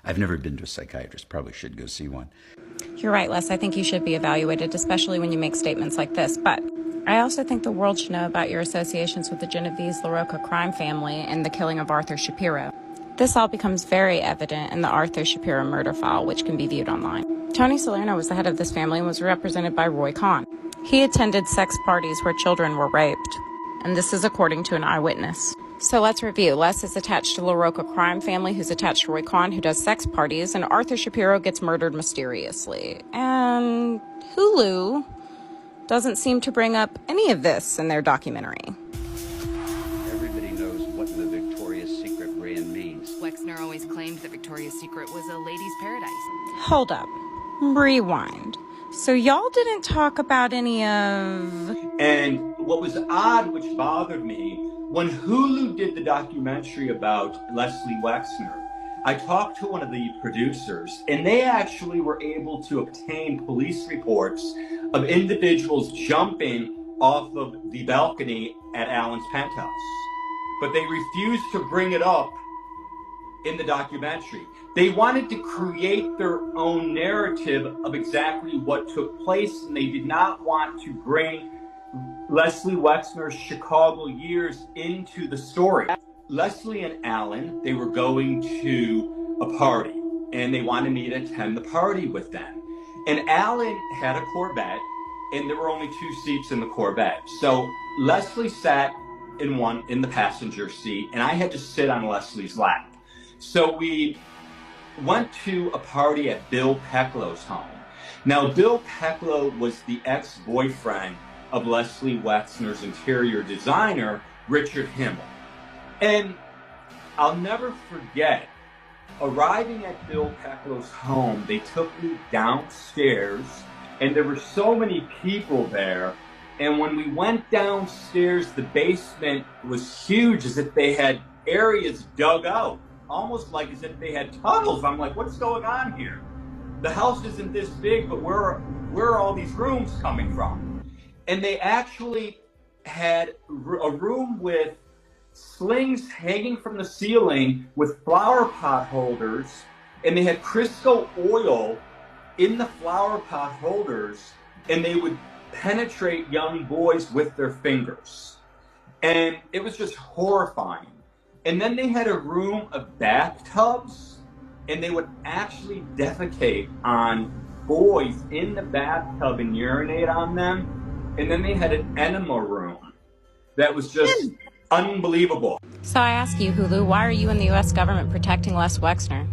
I've never been to a psychiatrist. Probably should go see one. You're right, Les. I think you should be evaluated, especially when you make statements like this. But I also think the world should know about your associations with the Genovese LaRocca crime family and the killing of Arthur Shapiro. This all becomes very evident in the Arthur Shapiro murder file, which can be viewed online. Tony Salerno was the head of this family and was represented by Roy Cohn. He attended sex parties where children were raped, and this is according to an eyewitness. So let's review. Les is attached to LaRocca crime family, who's attached to Roy Cohn, who does sex parties, and Arthur Shapiro gets murdered mysteriously. And Hulu doesn't seem to bring up any of this in their documentary. Everybody knows what the Victoria's Secret brand means. Wexner always claimed that Victoria's Secret was a ladies' paradise. Hold up. Rewind. So y'all didn't talk about any of... And what was odd, which bothered me, when Hulu did the documentary about Leslie Wexner, I talked to one of the producers, and they actually were able to obtain police reports of individuals jumping off of the balcony at Alan's penthouse. But they refused to bring it up in the documentary. They wanted to create their own narrative of exactly what took place, and they did not want to bring Leslie Wexner's Chicago years into the story. Leslie and Alan, they were going to a party, and they wanted me to attend the party with them. And Alan had a Corvette, and there were only 2 seats in the Corvette. So Leslie sat in the passenger seat, and I had to sit on Leslie's lap. So we went to a party at Bill Pecklow's home. Now, Bill Pecklow was the ex-boyfriend of Leslie Wexner's interior designer, Richard Himmel. And I'll never forget, arriving at Bill Pecklow's home, they took me downstairs, and there were so many people there. And when we went downstairs, the basement was huge, as if they had areas dug out, almost like as if they had tunnels. I'm like, what's going on here? The house isn't this big, but where are all these rooms coming from? And they actually had a room with slings hanging from the ceiling with flower pot holders, and they had Crisco oil in the flower pot holders, and they would penetrate young boys with their fingers. And it was just horrifying. And then they had a room of bathtubs, and they would actually defecate on boys in the bathtub and urinate on them. And then they had an enema room that was just unbelievable. So I ask you, Hulu, why are you and the U.S. government protecting Les Wexner?